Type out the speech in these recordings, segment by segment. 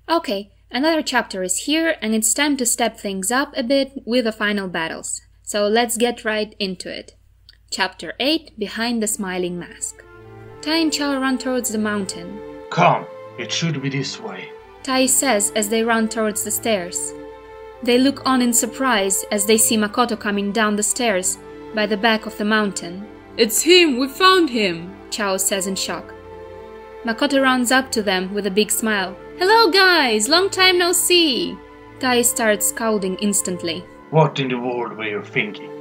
Okay, another chapter is here and it's time to step things up a bit with the final battles. So let's get right into it. Chapter 8, Behind the Smiling Mask. Tai and Chao run towards the mountain. Come, it should be this way, Tai says as they run towards the stairs. They look on in surprise as they see Mikoto coming down the stairs by the back of the mountain. It's him! We found him! Chao says in shock. Mikoto runs up to them with a big smile. Hello guys! Long time no see! Tai starts scolding instantly. What in the world were you thinking?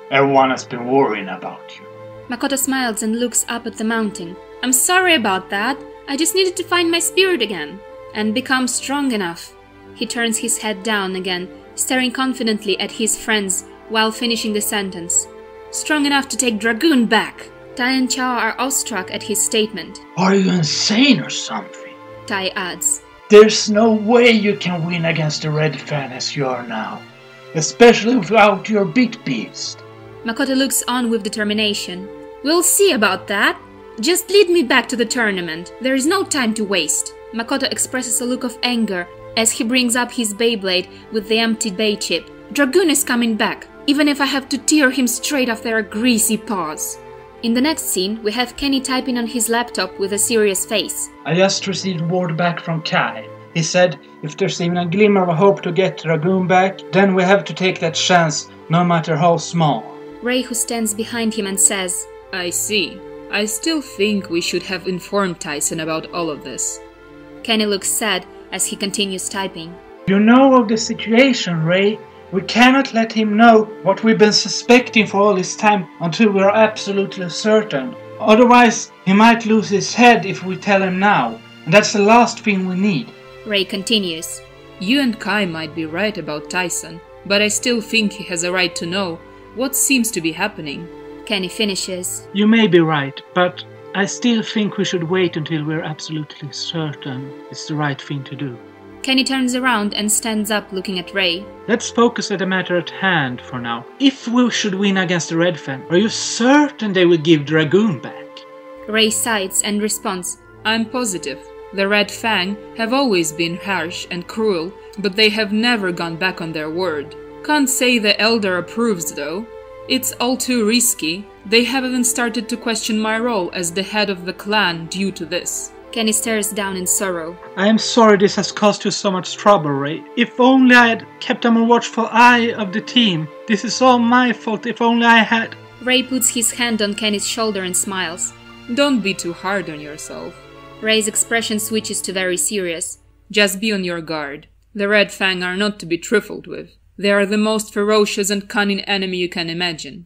Everyone has been worrying about you. Mikoto smiles and looks up at the mountain. I'm sorry about that. I just needed to find my spirit again and become strong enough. He turns his head down again, staring confidently at his friends while finishing the sentence. Strong enough to take Dragoon back. Tai and Chao are awestruck at his statement. Are you insane or something? Tai adds. There's no way you can win against the Red Fang as you are now, especially without your big beast. Mikoto looks on with determination. We'll see about that. Just lead me back to the tournament. There is no time to waste. Mikoto expresses a look of anger as he brings up his Beyblade with the empty bay chip. Dragoon is coming back, even if I have to tear him straight off their greasy paws. In the next scene, we have Kenny typing on his laptop with a serious face. I just received word back from Kai. He said if there's even a glimmer of hope to get Dragoon back, then we have to take that chance, no matter how small. Ray, who stands behind him, and says, I see. I still think we should have informed Tyson about all of this. Kenny looks sad as he continues typing. You know of the situation, Ray. We cannot let him know what we've been suspecting for all this time until we are absolutely certain. Otherwise, he might lose his head if we tell him now. And that's the last thing we need. Ray continues. You and Kai might be right about Tyson, but I still think he has a right to know what seems to be happening. Kenny finishes. You may be right, but I still think we should wait until we're absolutely certain it's the right thing to do. Kenny turns around and stands up looking at Ray. Let's focus at the matter at hand for now. If we should win against the Red Fang, are you certain they will give Dragoon back? Ray sighs and responds. I'm positive. The Red Fang have always been harsh and cruel, but they have never gone back on their word. Can't say the Elder approves though. It's all too risky. They have even started to question my role as the head of the clan due to this. Kenny stares down in sorrow. I am sorry this has caused you so much trouble, Ray. If only I had kept a more watchful eye of the team. This is all my fault, if only I had... Ray puts his hand on Kenny's shoulder and smiles. Don't be too hard on yourself. Ray's expression switches to very serious. Just be on your guard. The Red Fang are not to be trifled with. They are the most ferocious and cunning enemy you can imagine.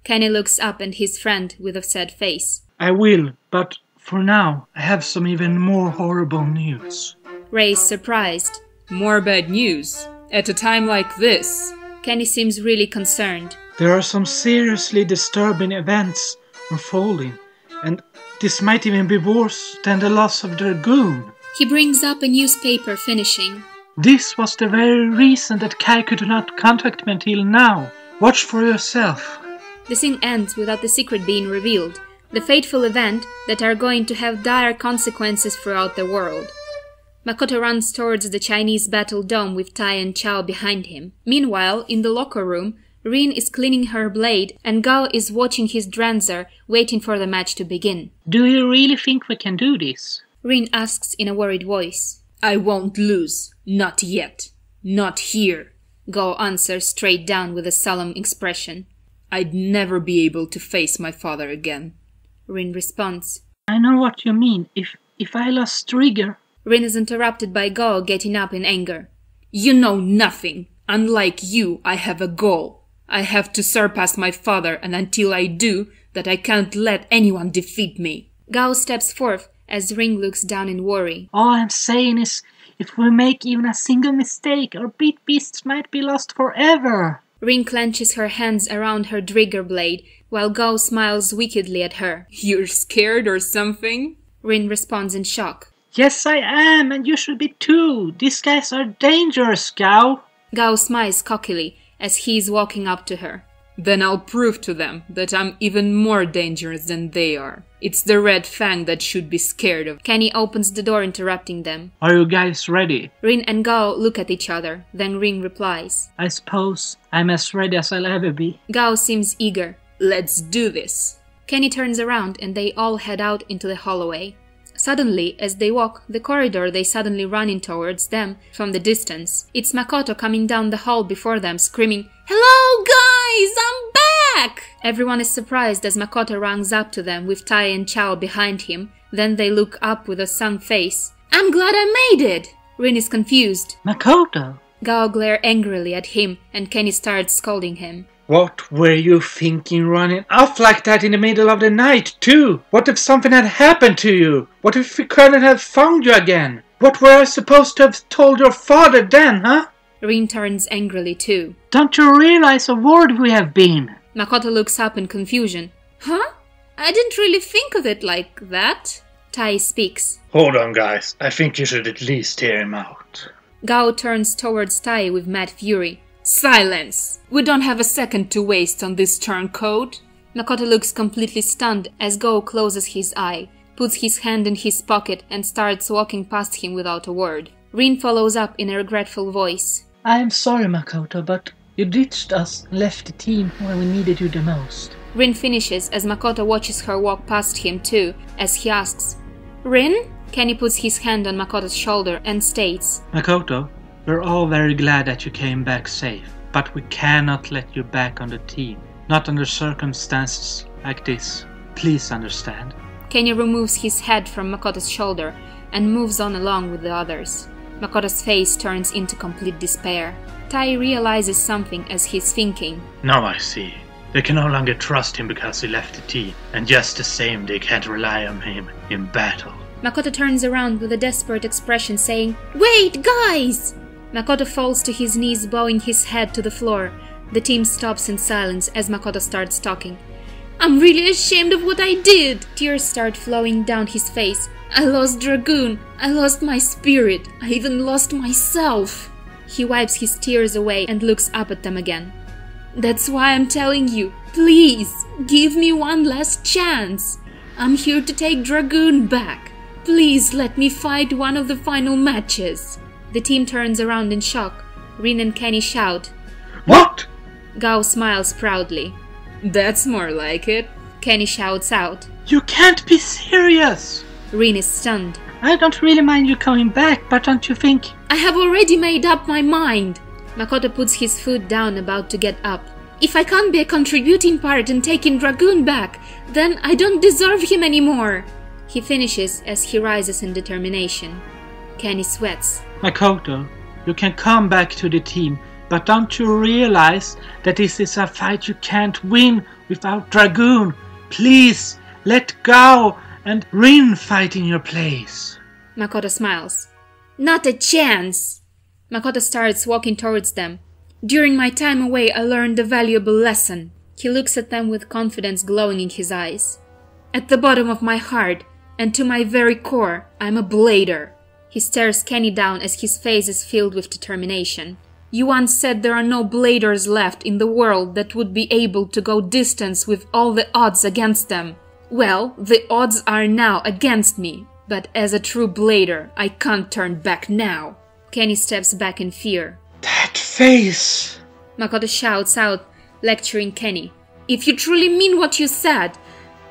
Kenny looks up at his friend with a sad face. I will, but for now, I have some even more horrible news. Ray's surprised. More bad news? At a time like this? Kenny seems really concerned. There are some seriously disturbing events unfolding, and this might even be worse than the loss of Dragoon. He brings up a newspaper, finishing. This was the very reason that Kai could not contact me until now. Watch for yourself. The scene ends without the secret being revealed, the fateful event that are going to have dire consequences throughout the world. Mikoto runs towards the Chinese battle dome with Tai and Chao behind him. Meanwhile, in the locker room, Rin is cleaning her blade and Gao is watching his Dranzer, waiting for the match to begin. Do you really think we can do this? Rin asks in a worried voice. I won't lose. Not yet. Not here. Gao answers straight down with a solemn expression. I'd never be able to face my father again. Rin responds. I know what you mean. If I lost Trigger... Rin is interrupted by Gao getting up in anger. You know nothing. Unlike you, I have a goal. I have to surpass my father, and until I do, that I can't let anyone defeat me. Gao steps forth as Rin looks down in worry. All I'm saying is, if we make even a single mistake, our big beasts might be lost forever. Rin clenches her hands around her trigger blade, while Gao smiles wickedly at her. You're scared or something? Rin responds in shock. Yes, I am, and you should be too. These guys are dangerous, Gao. Gao smiles cockily as he is walking up to her. Then I'll prove to them that I'm even more dangerous than they are. It's the Red Fang that should be scared of. Kenny opens the door, interrupting them. Are you guys ready? Rin and Gao look at each other. Then Rin replies. I suppose I'm as ready as I'll ever be. Gao seems eager. Let's do this. Kenny turns around and they all head out into the hallway. Suddenly, as they walk the corridor, they suddenly run in towards them from the distance. It's Mikoto coming down the hall before them, screaming, "Hello, guys! I'm back!" Everyone is surprised as Mikoto runs up to them with Tai and Chao behind him. Then they look up with a sunk face. "I'm glad I made it!" Rin is confused. Mikoto! Gao glares angrily at him and Kenny starts scolding him. What were you thinking running off like that in the middle of the night, too? What if something had happened to you? What if we couldn't have found you again? What were I supposed to have told your father then, huh? Rin turns angrily too. Don't you realize a ward we have been? Makoto looks up in confusion. Huh? I didn't really think of it like that. Tai speaks. Hold on, guys. I think you should at least hear him out. Gao turns towards Tai with mad fury. Silence! We don't have a second to waste on this turncoat. Makoto looks completely stunned as Gao closes his eye, puts his hand in his pocket and starts walking past him without a word. Rin follows up in a regretful voice. I'm sorry, Mikoto, but you ditched us and left the team when we needed you the most. Rin finishes as Makoto watches her walk past him too, as he asks, Rin? Kenny puts his hand on Makoto's shoulder and states, Mikoto, we're all very glad that you came back safe, but we cannot let you back on the team. Not under circumstances like this. Please understand. Kenny removes his head from Makoto's shoulder and moves on along with the others. Makoto's face turns into complete despair. Tai realizes something as he's thinking. Now I see. They can no longer trust him because he left the team, and just the same they can't rely on him in battle. Makoto turns around with a desperate expression saying, Wait, guys! Makoto falls to his knees, bowing his head to the floor. The team stops in silence as Makoto starts talking. I'm really ashamed of what I did! Tears start flowing down his face. I lost Dragoon. I lost my spirit. I even lost myself. He wipes his tears away and looks up at them again. That's why I'm telling you, please, give me one last chance. I'm here to take Dragoon back. Please let me fight one of the final matches. The team turns around in shock. Rin and Kenny shout. What? Gao smiles proudly. That's more like it. Kenny shouts out. You can't be serious! Rin is stunned. I don't really mind you coming back, but don't you think... I have already made up my mind. Makoto puts his foot down, about to get up. If I can't be a contributing part in taking Dragoon back, then I don't deserve him anymore. He finishes as he rises in determination. Kenny sweats. Mikoto, you can come back to the team, but don't you realize that this is a fight you can't win without Dragoon? Please, let Gao and Rin fight in your place. Makoto smiles. Not a chance. Makoto starts walking towards them. During my time away, I learned a valuable lesson. He looks at them with confidence glowing in his eyes. At the bottom of my heart, and to my very core, I'm a blader. He stares Kenny down as his face is filled with determination. You once said there are no bladers left in the world that would be able to go distance with all the odds against them. Well, the odds are now against me, but as a true blader, I can't turn back now. Kenny steps back in fear. That face! Makoto shouts out, lecturing Kenny. If you truly mean what you said,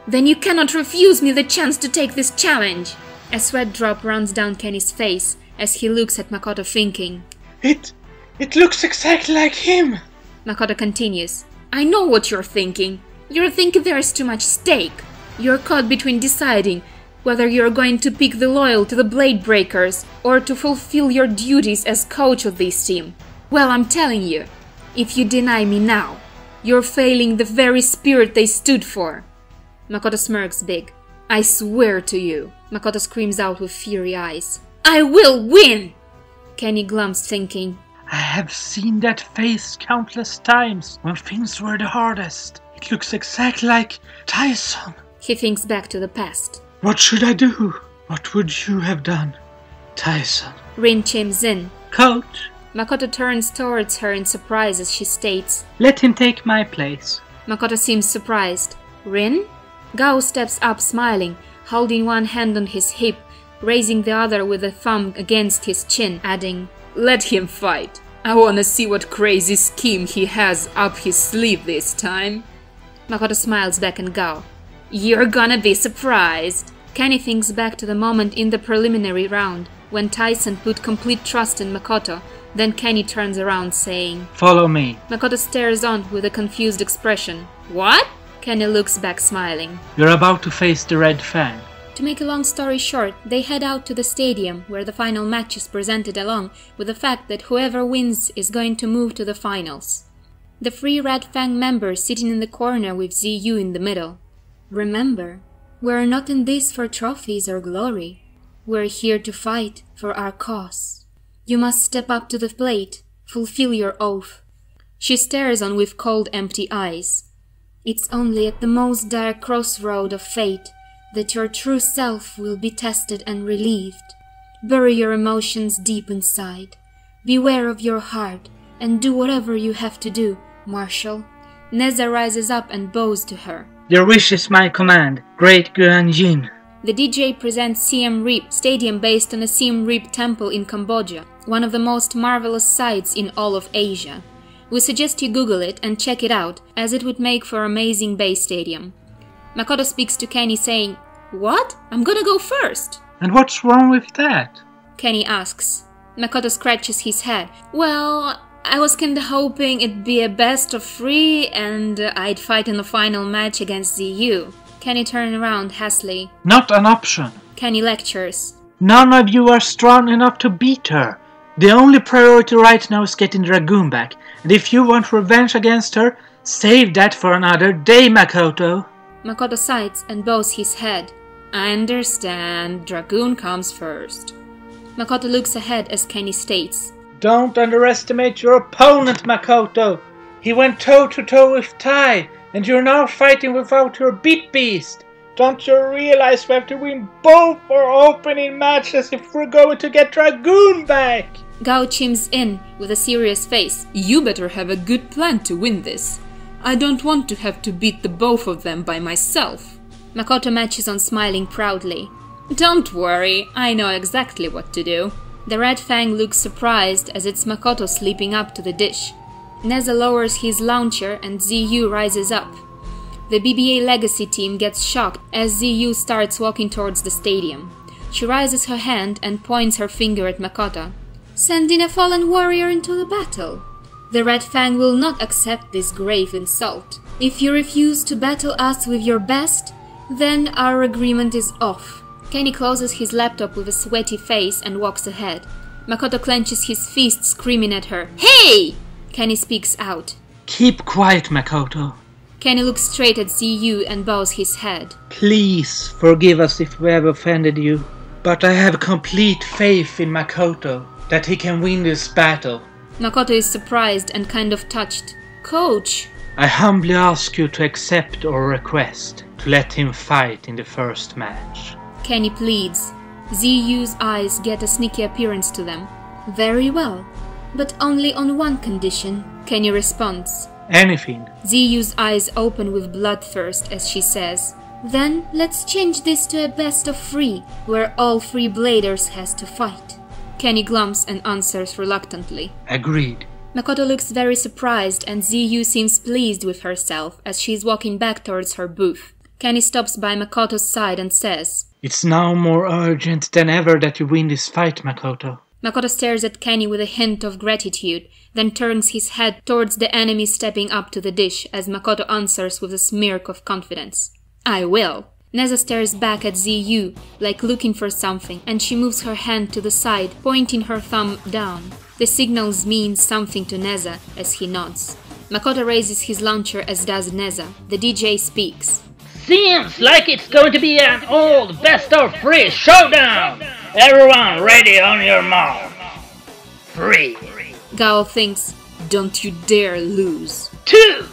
then you cannot refuse me the chance to take this challenge. A sweat drop runs down Kenny's face as he looks at Makoto thinking. It looks exactly like him! Makoto continues. I know what you're thinking. You're thinking there is too much stake. You're caught between deciding whether you're going to pick the loyal to the Blade Breakers or to fulfill your duties as coach of this team. Well, I'm telling you, if you deny me now, you're failing the very spirit they stood for. Makoto smirks big. I swear to you. Makoto screams out with fiery eyes. I will win! Kenny glums, thinking. I have seen that face countless times when things were the hardest. It looks exactly like Tyson. He thinks back to the past. What should I do? What would you have done, Tyson? Rin chimes in. Coach, Makoto turns towards her in surprise as she states, "Let him take my place." Makoto seems surprised. Rin? Gao steps up smiling, holding one hand on his hip, raising the other with a thumb against his chin, adding, "Let him fight. I wanna see what crazy scheme he has up his sleeve this time." Makoto smiles back at Gao. "You're gonna be surprised." Kenny thinks back to the moment in the preliminary round, when Tyson put complete trust in Makoto. Then Kenny turns around saying, "Follow me." Makoto stares on with a confused expression. "What?" Kenny looks back smiling. "You're about to face the Red Fang." To make a long story short, they head out to the stadium where the final match is presented along with the fact that whoever wins is going to move to the finals. The 3 Red Fang members sitting in the corner with ZU in the middle. Remember, we're not in this for trophies or glory. We're here to fight for our cause. You must step up to the plate, fulfill your oath. She stares on with cold, empty eyes. It's only at the most dire crossroad of fate that your true self will be tested and relieved. Bury your emotions deep inside. Beware of your heart and do whatever you have to do, Marshal. Nezha rises up and bows to her. "Your wish is my command, Great Grand Jin." The DJ presents Siem Reap Stadium based on a Siem Reap temple in Cambodia, one of the most marvelous sights in all of Asia. We suggest you Google it and check it out, as it would make for amazing base stadium. Makoto speaks to Kenny saying, "What? I'm gonna go first." "And what's wrong with that?" Kenny asks. Makoto scratches his head. "Well, I was kinda hoping it'd be a best of 3 and I'd fight in the final match against ZU. Kenny turns around hastily. "Not an option. Kenny lectures. None of you are strong enough to beat her. The only priority right now is getting Dragoon back, and if you want revenge against her, save that for another day, Mikoto." Makoto sighs and bows his head. "I understand. Dragoon comes first." Makoto looks ahead as Kenny states, "Don't underestimate your opponent, Mikoto. He went toe-to-toe with Tai, and you're now fighting without your beat beast. Don't you realize we have to win both our opening matches if we're going to get Dragoon back?" Gao chimes in with a serious face. "You better have a good plan to win this. I don't want to have to beat the both of them by myself." Makoto matches on smiling proudly. "Don't worry, I know exactly what to do." The Red Fang looks surprised as it's Makoto sleeping up to the dish. Nezha lowers his launcher and ZU rises up. The BBA Legacy team gets shocked as ZU starts walking towards the stadium. She raises her hand and points her finger at Makoto. "Sending a fallen warrior into the battle? The Red Fang will not accept this grave insult. If you refuse to battle us with your best, then our agreement is off." Kenny closes his laptop with a sweaty face and walks ahead. Makoto clenches his fist, screaming at her. "Hey!" Kenny speaks out. "Keep quiet, Mikoto. Kenny looks straight at ZU and bows his head. Please forgive us if we have offended you, but I have complete faith in Mikoto that he can win this battle." Makoto is surprised and kind of touched. "Coach!" "I humbly ask you to accept our request to let him fight in the first match." Kenny pleads. ZU's eyes get a sneaky appearance to them. "Very well, but only on one condition," Kenny responds. "Anything." ZU's eyes open with bloodthirst as she says, "Then let's change this to a best of 3, where all 3 bladers has to fight." Kenny glums and answers reluctantly. "Agreed." Makoto looks very surprised and ZU seems pleased with herself as she's walking back towards her booth. Kenny stops by Makoto's side and says, "It's now more urgent than ever that you win this fight, Mikoto." Makoto stares at Kenny with a hint of gratitude, then turns his head towards the enemy stepping up to the dish as Makoto answers with a smirk of confidence. "I will." Nezha stares back at ZU, like looking for something, and she moves her hand to the side, pointing her thumb down. The signals mean something to Nezha as he nods. Makoto raises his launcher as does Nezha. The DJ speaks. "Seems like it's going to be an old best-of-3 showdown! Everyone ready on your mark. 3. Gao thinks, "Don't you dare lose." 2.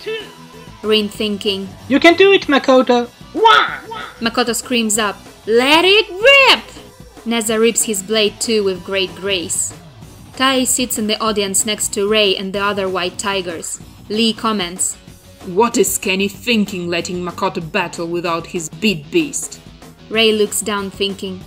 Rin thinking, "You can do it, Mikoto." 1. Makoto screams up, "Let it rip!" Nezha rips his blade too with great grace. Tai sits in the audience next to Rei and the other white tigers. Lee comments, What is Kenny thinking letting Mikoto battle without his beat beast? Rei looks down thinking,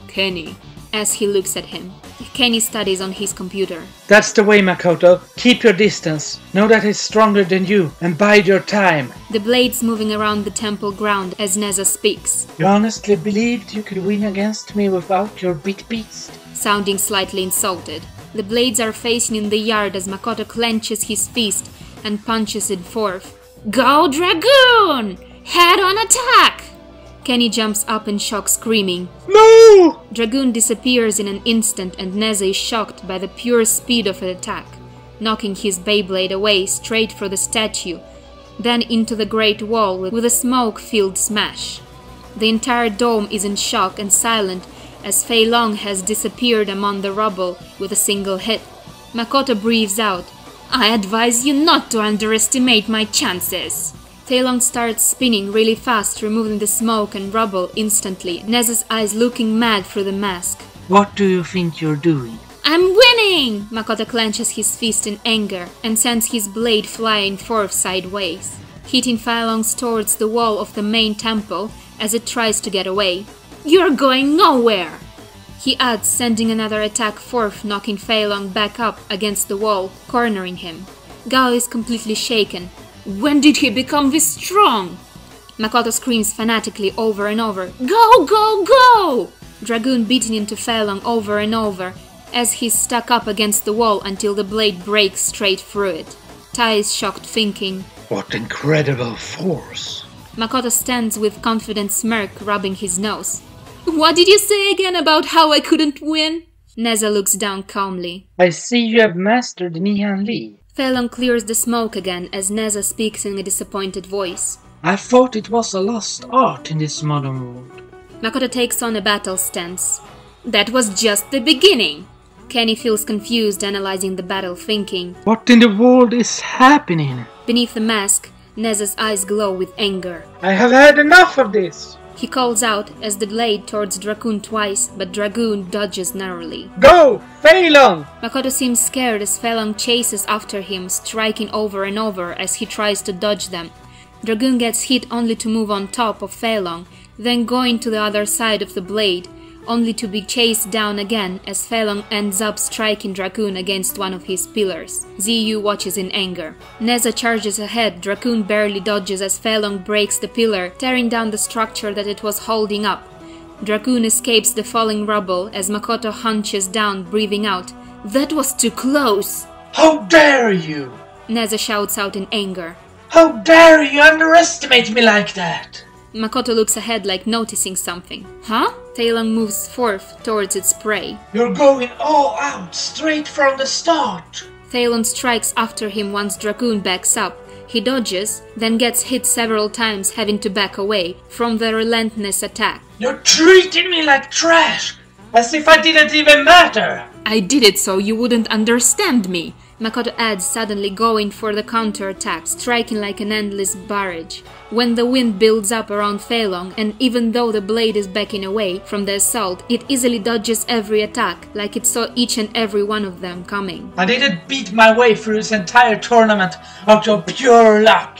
Kenny. as he looks at him. Kenny studies on his computer. That's the way, Mikoto. Keep your distance. Know that he's stronger than you and bide your time. The blades moving around the temple ground as Nezha speaks. You honestly believed you could win against me without your beat beast? Sounding slightly insulted. The blades are facing in the yard as Mikoto clenches his fist and punches it forth. Go Dragoon! Head-on attack! Kenny jumps up in shock, screaming, No! Dragoon disappears in an instant and Nezha is shocked by the pure speed of an attack, knocking his Beyblade away straight for the statue, then into the Great Wall with a smoke-filled smash. The entire dome is in shock and silent as Fei Long has disappeared among the rubble with a single hit. Mikoto breathes out, I advise you not to underestimate my chances. Fei Long starts spinning really fast, removing the smoke and rubble instantly, Nezha's eyes looking mad through the mask. What do you think you're doing? I'm winning! Mikoto clenches his fist in anger and sends his blade flying forth sideways, hitting Fei Long towards the wall of the main temple as it tries to get away. You're going nowhere! He adds, sending another attack forth, knocking Fei Long back up against the wall, cornering him. Gao is completely shaken. When did he become this strong? Mikoto screams fanatically over and over, Go, go, go! Dragoon beating into Fei Long over and over as he's stuck up against the wall until the blade breaks straight through it. Tai is shocked, thinking, What incredible force! Mikoto stands with confident smirk, rubbing his nose. What did you say again about how I couldn't win? Nezha looks down calmly. I see you have mastered Nihan Li. Fei Long clears the smoke again as Nezha speaks in a disappointed voice. I thought it was a lost art in this modern world. Mikoto takes on a battle stance. That was just the beginning! Kenny feels confused, analyzing the battle, thinking, What in the world is happening? Beneath the mask, Nezha's eyes glow with anger. I have had enough of this! He calls out as the blade towards Dragoon twice, but Dragoon dodges narrowly. Go! Fei Long! Mikoto seems scared as Fei Long chases after him, striking over and over as he tries to dodge them. Dragoon gets hit only to move on top of Fei Long, then going to the other side of the blade, only to be chased down again as Fei Long ends up striking Dragoon against one of his pillars. Ziyu watches in anger. Nezha charges ahead, Dragoon barely dodges as Fei Long breaks the pillar, tearing down the structure that it was holding up. Dragoon escapes the falling rubble as Mikoto hunches down, breathing out. That was too close! How dare you! Nezha shouts out in anger. How dare you underestimate me like that! Mikoto looks ahead like noticing something. Huh? Fei Long moves forth towards its prey. You're going all out, straight from the start! Fei Long strikes after him once Dragoon backs up. He dodges, then gets hit several times, having to back away from the relentless attack. You're treating me like trash! As if I didn't even matter! I did it so you wouldn't understand me. Makoto adds, suddenly going for the counterattack, striking like an endless barrage. When the wind builds up around Fei Long, and even though the blade is backing away from the assault, it easily dodges every attack, like it saw each and every one of them coming. I didn't beat my way through this entire tournament out of pure luck!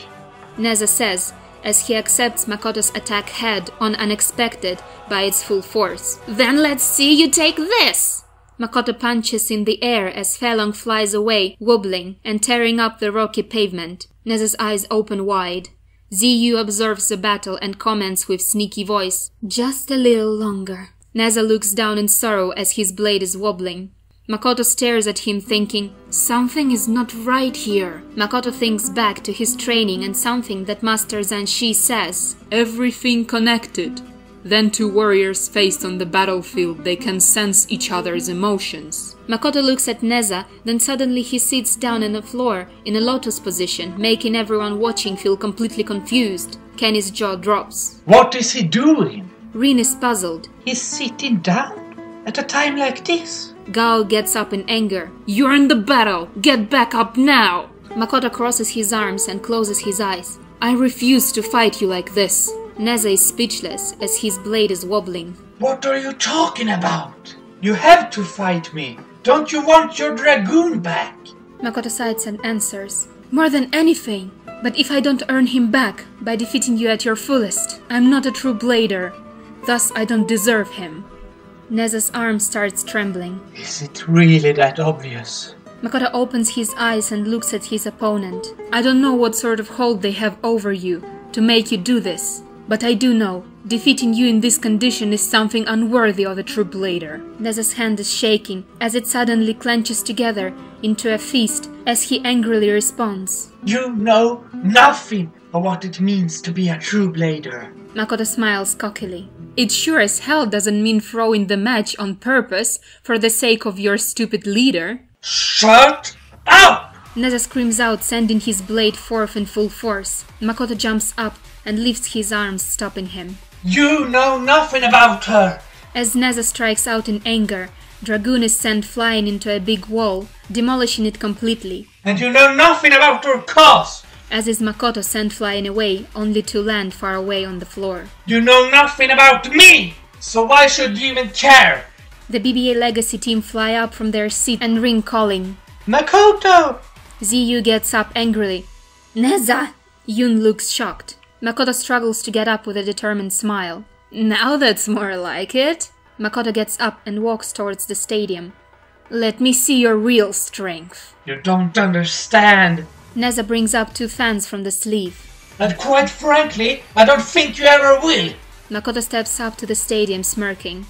Nezha says, as he accepts Makoto's attack head-on unexpected by its full force. Then let's see you take this! Mikoto punches in the air as Fei Long flies away, wobbling and tearing up the rocky pavement. Nezha's eyes open wide. Ziyu observes the battle and comments with sneaky voice, "Just a little longer." Nezha looks down in sorrow as his blade is wobbling. Mikoto stares at him thinking, something is not right here. Mikoto thinks back to his training and something that Master Zanshi says. Everything connected. Then two warriors faced on the battlefield, they can sense each other's emotions. Mikoto looks at Nezha, then suddenly he sits down on the floor in a lotus position, making everyone watching feel completely confused. Kenny's jaw drops. What is he doing? Rin is puzzled. He's sitting down at a time like this? Gao gets up in anger. You're in the battle! Get back up now! Makoto crosses his arms and closes his eyes. I refuse to fight you like this. Nezha is speechless as his blade is wobbling. What are you talking about? You have to fight me. Don't you want your dragoon back? Mikoto sighs and answers. More than anything. But if I don't earn him back by defeating you at your fullest, I'm not a true blader. Thus I don't deserve him. Nezha's arm starts trembling. Is it really that obvious? Mikoto opens his eyes and looks at his opponent. I don't know what sort of hold they have over you to make you do this. But I do know, defeating you in this condition is something unworthy of a true blader. Nezha's hand is shaking as it suddenly clenches together into a fist as he angrily responds. You know nothing of what it means to be a true blader. Mikoto smiles cockily. It sure as hell doesn't mean throwing the match on purpose for the sake of your stupid leader. Shut up! Nezha screams out, sending his blade forth in full force. Mikoto jumps up and lifts his arms, stopping him. You know nothing about her! As Nezha strikes out in anger, Dragoon is sent flying into a big wall, demolishing it completely. And you know nothing about her cause! As is Mikoto sent flying away, only to land far away on the floor. You know nothing about me! So why should you even care? The BBA Legacy team fly up from their seat and ring calling. Mikoto! Ziyu gets up angrily. Nezha! Yun looks shocked. Mikoto struggles to get up with a determined smile. Now that's more like it. Mikoto gets up and walks towards the stadium. Let me see your real strength. You don't understand. Nezha brings up 2 fans from the sleeve. And quite frankly, I don't think you ever will. Mikoto steps up to the stadium smirking.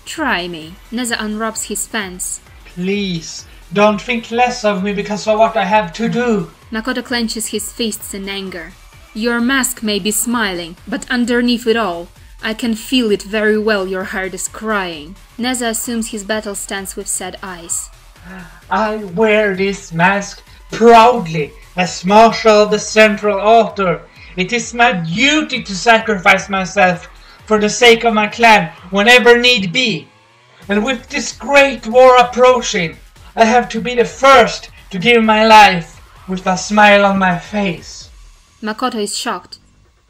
Try me. Nezha unwraps his fans. Please, don't think less of me because of what I have to do. Mikoto clenches his fists in anger. Your mask may be smiling, but underneath it all, I can feel it very well your heart is crying. Nezha assumes his battle stance with sad eyes. I wear this mask proudly as Marshal of the Central Altar. It is my duty to sacrifice myself for the sake of my clan whenever need be. And with this great war approaching, I have to be the first to give my life with a smile on my face. Mikoto is shocked.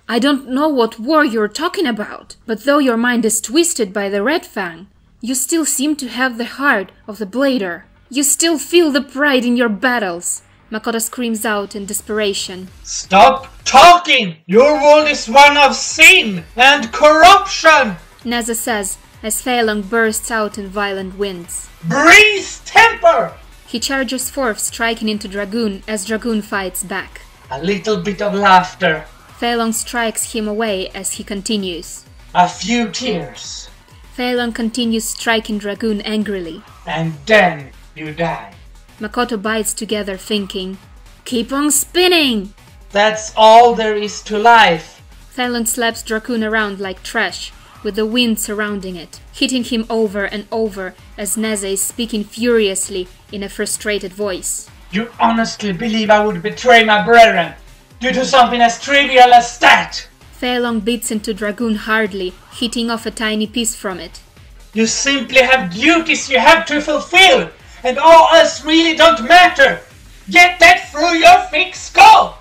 I don't know what war you're talking about, but though your mind is twisted by the Red Fang, you still seem to have the heart of the blader. You still feel the pride in your battles. Mikoto screams out in desperation. Stop talking! Your world is one of sin and corruption! Nezha says as Feilong bursts out in violent winds. Breathe temper! He charges forth, striking into Dragoon as Dragoon fights back. A little bit of laughter. Feilong strikes him away as he continues. A few tears. Feilong continues striking Dragoon angrily. And then you die. Mikoto bites together thinking, keep on spinning! That's all there is to life. Feilong slaps Dragoon around like trash, with the wind surrounding it, hitting him over and over as Nezha is speaking furiously in a frustrated voice. You honestly believe I would betray my brethren due to something as trivial as that? Feilong beats into Dragoon hardly, hitting off a tiny piece from it. You simply have duties you have to fulfill, and all else really don't matter. Get that through your thick skull!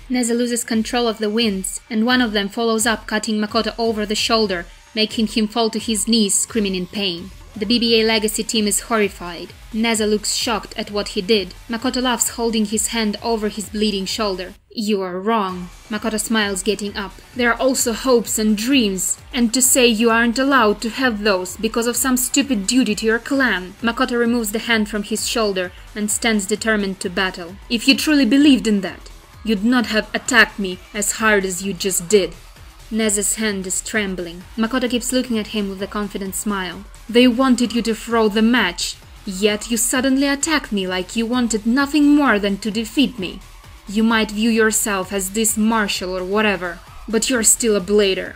Nezha loses control of the winds, and one of them follows up, cutting Mikoto over the shoulder, making him fall to his knees, screaming in pain. The BBA Legacy team is horrified. Nezha looks shocked at what he did. Mikoto laughs, holding his hand over his bleeding shoulder. You are wrong. Mikoto smiles, getting up. There are also hopes and dreams, and to say you aren't allowed to have those because of some stupid duty to your clan. Mikoto removes the hand from his shoulder and stands determined to battle. If you truly believed in that, you'd not have attacked me as hard as you just did. Nezha's hand is trembling. Mikoto keeps looking at him with a confident smile. They wanted you to throw the match, yet you suddenly attacked me like you wanted nothing more than to defeat me. You might view yourself as this marshal or whatever, but you're still a blader.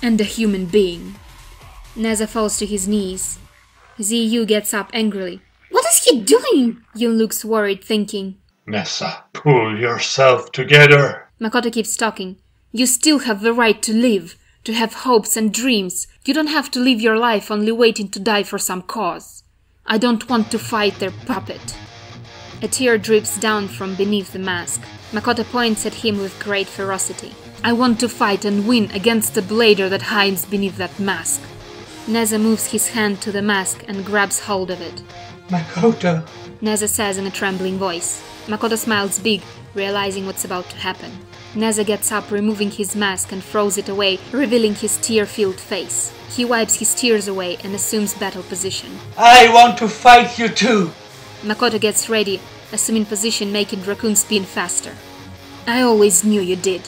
And a human being. Nezha falls to his knees. Ziyu gets up angrily. What is he doing? Yun looks worried, thinking. Nezha, pull yourself together. Mikoto keeps talking. You still have the right to live, to have hopes and dreams. You don't have to live your life only waiting to die for some cause. I don't want to fight their puppet. A tear drips down from beneath the mask. Mikoto points at him with great ferocity. I want to fight and win against the blader that hides beneath that mask. Nezha moves his hand to the mask and grabs hold of it. Mikoto. Nezha says in a trembling voice. Mikoto smiles big, realizing what's about to happen. Nezha gets up, removing his mask, and throws it away, revealing his tear-filled face. He wipes his tears away and assumes battle position. I want to fight you too! Mikoto gets ready, assuming position, making Raccoon spin faster. I always knew you did.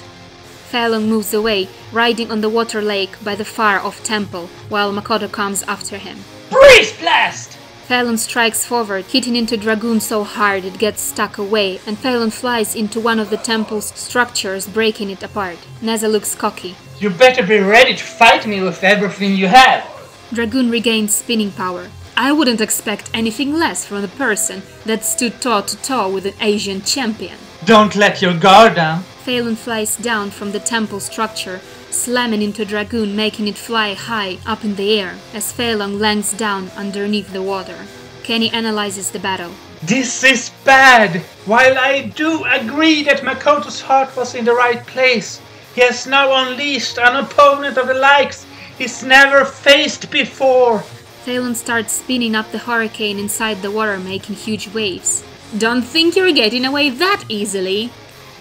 Fallon moves away, riding on the water lake by the far-off temple, while Mikoto comes after him. Breeze blast! Fallon strikes forward, hitting into Dragoon so hard it gets stuck away, and Fallon flies into one of the temple's structures, breaking it apart. Nezha looks cocky. You better be ready to fight me with everything you have! Dragoon regains spinning power. I wouldn't expect anything less from the person that stood toe-to-toe with an Asian champion. Don't let your guard down. Fallon flies down from the temple structure, slamming into Dragoon, making it fly high up in the air, as Fallon lands down underneath the water. Kenny analyzes the battle. This is bad! While I do agree that Mikoto's heart was in the right place, he has now unleashed an opponent of the likes he's never faced before. Fallon starts spinning up the hurricane inside the water, making huge waves. Don't think you're getting away that easily,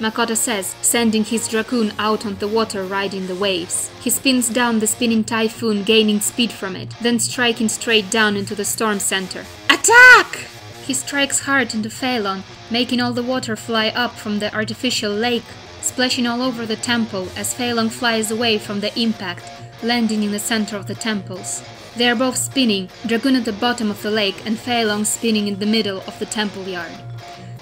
Mikoto says, sending his Dragoon out on the water, riding the waves. He spins down the spinning typhoon, gaining speed from it, then striking straight down into the storm center. Attack! He strikes hard into Fallon, making all the water fly up from the artificial lake, splashing all over the temple as Fallon flies away from the impact, landing in the center of the temples. They are both spinning, Dragoon at the bottom of the lake and Fallon spinning in the middle of the temple yard.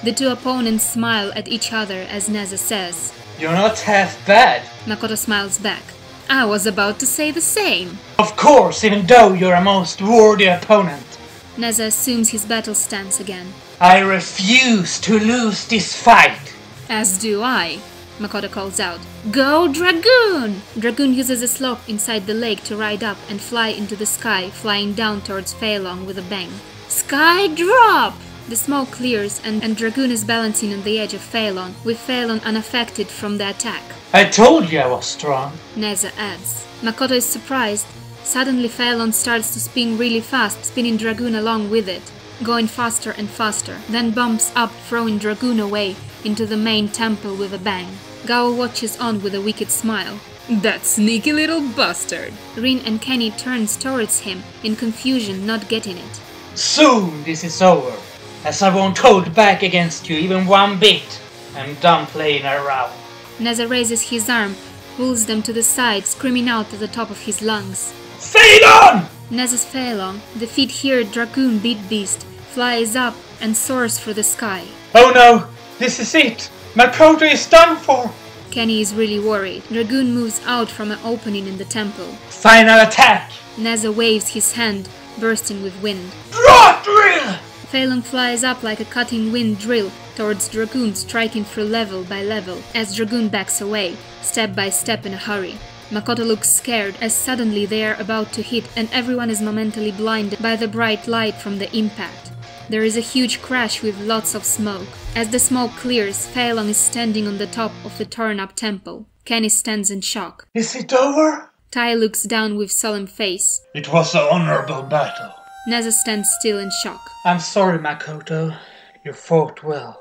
The two opponents smile at each other as Nezha says, You're not half bad. Mikoto smiles back. I was about to say the same. Of course, even though you're a most worthy opponent. Nezha assumes his battle stance again. I refuse to lose this fight. As do I, Mikoto calls out. Go Dragoon! Dragoon uses a slope inside the lake to ride up and fly into the sky, flying down towards Fallon with a bang. Sky drop! The smoke clears and Dragoon is balancing on the edge of Fallon, with Fallon unaffected from the attack. I told you I was strong. Nezha adds. Mikoto is surprised. Suddenly Fallon starts to spin really fast, spinning Dragoon along with it, going faster and faster, then bumps up, throwing Dragoon away into the main temple with a bang. Gao watches on with a wicked smile. That sneaky little bastard! Rin and Kenny turns towards him, in confusion, not getting it. Soon this is over, as I won't hold back against you even one bit. I'm done playing around. Nezha raises his arm, pulls them to the side, screaming out at the top of his lungs. Phaedon! Nezha's Fallon, the feet-here Dragoon beat beast, flies up and soars through the sky. Oh no, this is it! Mikoto is done for! Kenny is really worried. Dragoon moves out from an opening in the temple. Final attack! Nezha waves his hand, bursting with wind. Draw drill! Fallon flies up like a cutting wind drill towards Dragoon, striking through level by level, as Dragoon backs away, step by step in a hurry. Mikoto looks scared as suddenly they are about to hit and everyone is momentarily blinded by the bright light from the impact. There is a huge crash with lots of smoke. As the smoke clears, Fallon is standing on the top of the torn-up temple. Kenny stands in shock. Is it over? Tai looks down with solemn face. It was an honorable battle. Nezha stands still in shock. I'm sorry, Mikoto. You fought well.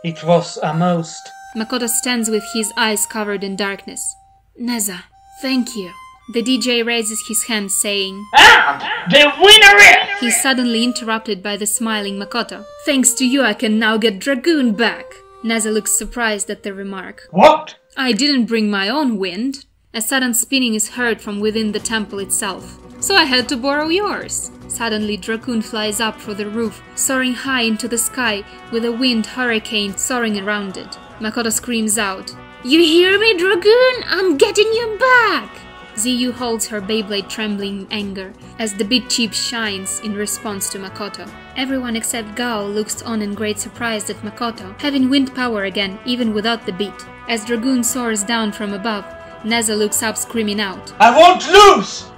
It was a most... Mikoto stands with his eyes covered in darkness. Nezha, thank you. The DJ raises his hand, saying, And the winner is... He's suddenly interrupted by the smiling Mikoto. Thanks to you, I can now get Dragoon back. Nezha looks surprised at the remark. What? I didn't bring my own wind. A sudden spinning is heard from within the temple itself. So I had to borrow yours. Suddenly Dragoon flies up through the roof, soaring high into the sky with a wind hurricane soaring around it. Mikoto screams out, You hear me, Dragoon? I'm getting you back! Ziyu holds her Beyblade, trembling in anger, as the big chip shines in response to Mikoto. Everyone except Gao looks on in great surprise at Mikoto, having wind power again, even without the beat. As Dragoon soars down from above, Nezha looks up, screaming out, I won't lose!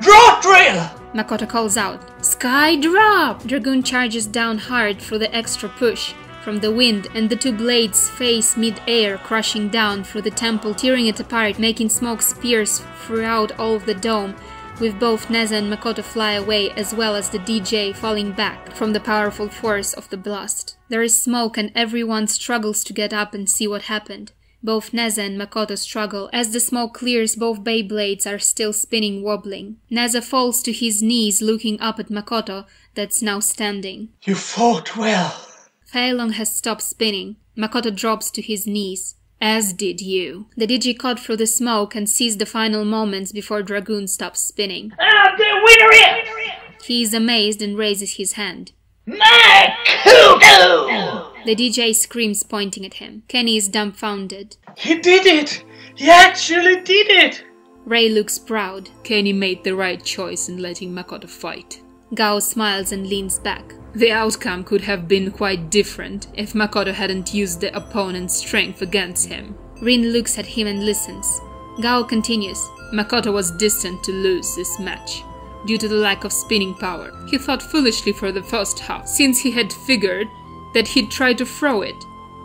Draw drill! Mikoto calls out, Sky drop! Dragoon charges down hard through the extra push from the wind, and the two blades face mid-air, crushing down through the temple, tearing it apart, making smoke spears throughout all of the dome, with both Nezha and Mikoto fly away as well as the DJ falling back from the powerful force of the blast. There is smoke and everyone struggles to get up and see what happened. Both Nezha and Mikoto struggle. As the smoke clears, both Beyblades are still spinning, wobbling. Nezha falls to his knees, looking up at Mikoto, that's now standing. You fought well. Feilong has stopped spinning. Mikoto drops to his knees. As did you. The DJ caught through the smoke and sees the final moments before Dragoon stops spinning. The winner is... He is amazed and raises his hand. Mikoto! The DJ screams, pointing at him. Kenny is dumbfounded. He did it! He actually did it! Ray looks proud. Kenny made the right choice in letting Mikoto fight. Gao smiles and leans back. The outcome could have been quite different if Mikoto hadn't used the opponent's strength against him. Rin looks at him and listens. Gao continues. Mikoto was destined to lose this match due to the lack of spinning power. He thought foolishly for the first half, since he had figured that he'd try to throw it.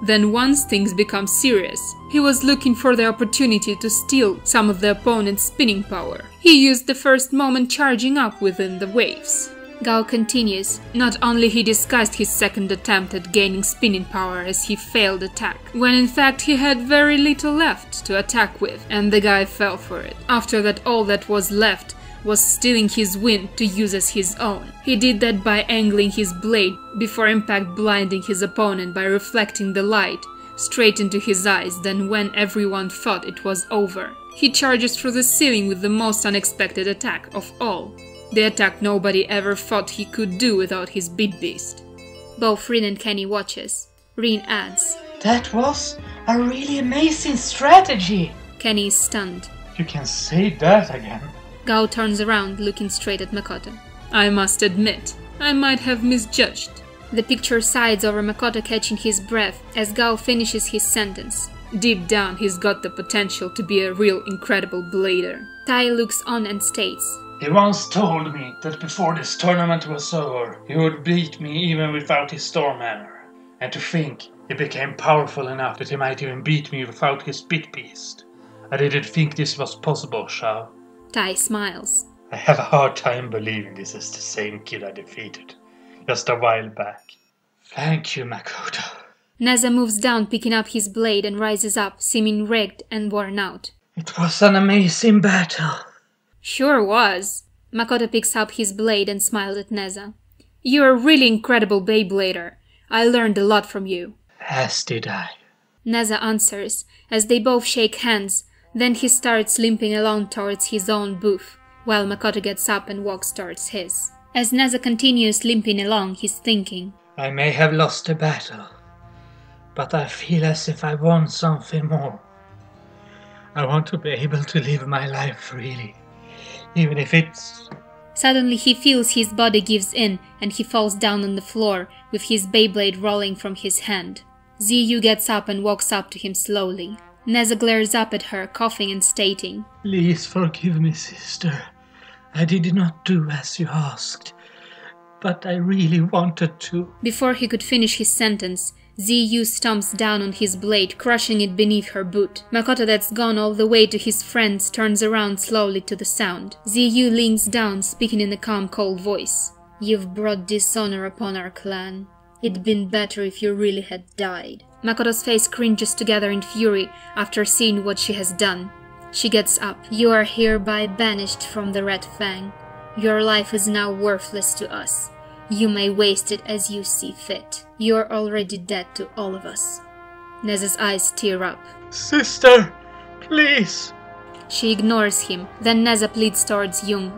Then once things become serious, he was looking for the opportunity to steal some of the opponent's spinning power. He used the first moment charging up within the waves. Gao continues. Not only he disguised his second attempt at gaining spinning power as he failed attack, when in fact he had very little left to attack with, and the guy fell for it. After that, all that was left was stealing his wind to use as his own. He did that by angling his blade before impact, blinding his opponent by reflecting the light straight into his eyes. Then when everyone thought it was over, he charges through the ceiling with the most unexpected attack of all. The attack nobody ever thought he could do without his Beat Beast. Both Rin and Kenny watches. Rin adds. That was a really amazing strategy. Kenny is stunned. You can say that again. Gao turns around, looking straight at Mikoto. I must admit, I might have misjudged. The picture sides over Mikoto, catching his breath as Gao finishes his sentence. Deep down, he's got the potential to be a real incredible blader. Tai looks on and states. He once told me that before this tournament was over, he would beat me even without his storm hammer. And to think he became powerful enough that he might even beat me without his Beat Beast. I didn't think this was possible, Shao. Tai smiles. I have a hard time believing this is the same kid I defeated just a while back. Thank you, Mikoto. Nezha moves down, picking up his blade, and rises up, seeming rigged and worn out. It was an amazing battle. Sure was. Mikoto picks up his blade and smiled at Nezha. You're a really incredible Beyblader. I learned a lot from you. As did I. Nezha answers, as they both shake hands. Then he starts limping along towards his own booth, while Mikoto gets up and walks towards his. As Nezha continues limping along, he's thinking. I may have lost a battle, but I feel as if I won something more. I want to be able to live my life freely, even if it's... Suddenly he feels his body gives in and he falls down on the floor with his Beyblade rolling from his hand. Ziyu gets up and walks up to him slowly. Nezha glares up at her, coughing and stating, Please forgive me, sister. I did not do as you asked, but I really wanted to. Before he could finish his sentence, Ziyu stomps down on his blade, crushing it beneath her boot. Mikoto, that's gone all the way to his friends, turns around slowly to the sound. Ziyu leans down, speaking in a calm, cold voice. You've brought dishonor upon our clan. It'd been better if you really had died. Makoto's face cringes together in fury after seeing what she has done. She gets up. You are hereby banished from the Red Fang. Your life is now worthless to us. You may waste it as you see fit. You are already dead to all of us. Nezha's eyes tear up. Sister, please. She ignores him. Then Nezha pleads towards Jung.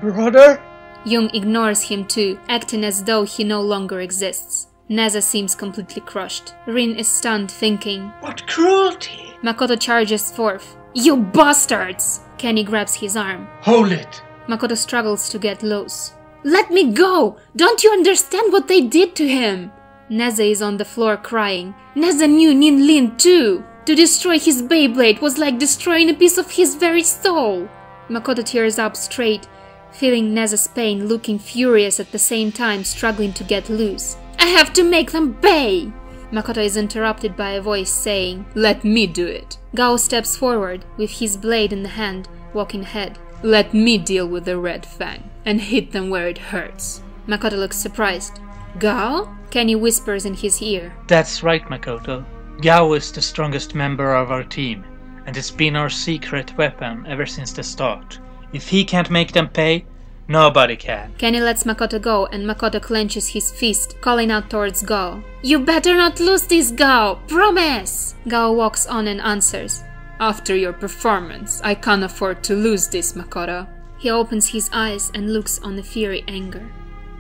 Brother? Jung ignores him too, acting as though he no longer exists. Nezha seems completely crushed. Rin is stunned, thinking, What cruelty! Mikoto charges forth. You bastards! Kenny grabs his arm. Hold it! Makoto struggles to get loose. Let me go! Don't you understand what they did to him? Nezha is on the floor crying. Nezha knew Nin Lin too! To destroy his Beyblade was like destroying a piece of his very soul! Makoto tears up straight, feeling Nezha's pain, looking furious at the same time, struggling to get loose. I have to make them pay! Mikoto is interrupted by a voice saying, Let me do it. Gao steps forward, with his blade in the hand, walking ahead. Let me deal with the Red Fang and hit them where it hurts. Mikoto looks surprised. Gao? Kenny whispers in his ear. That's right, Mikoto. Gao is the strongest member of our team, and it's been our secret weapon ever since the start. If he can't make them pay, nobody can. Kenny lets Mikoto go, and Mikoto clenches his fist, calling out towards Gao. You better not lose this, Gao! Promise! Gao walks on and answers. After your performance, I can't afford to lose this, Mikoto. He opens his eyes and looks on the fiery anger.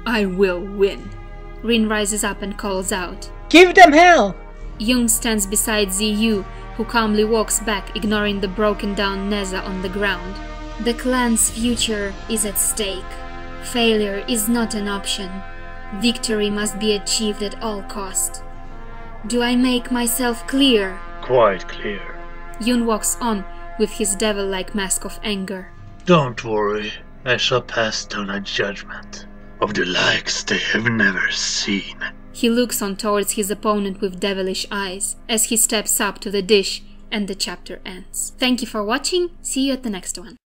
I will win. Rin rises up and calls out. Give them hell! Jung stands beside Ziyu, who calmly walks back, ignoring the broken down Nezha on the ground. The clan's future is at stake. Failure is not an option. Victory must be achieved at all cost. Do I make myself clear? Quite clear. Yun walks on with his devil-like mask of anger. Don't worry, I shall pass down a judgment of the likes they have never seen. He looks on towards his opponent with devilish eyes as he steps up to the dish, and the chapter ends. Thank you for watching, see you at the next one.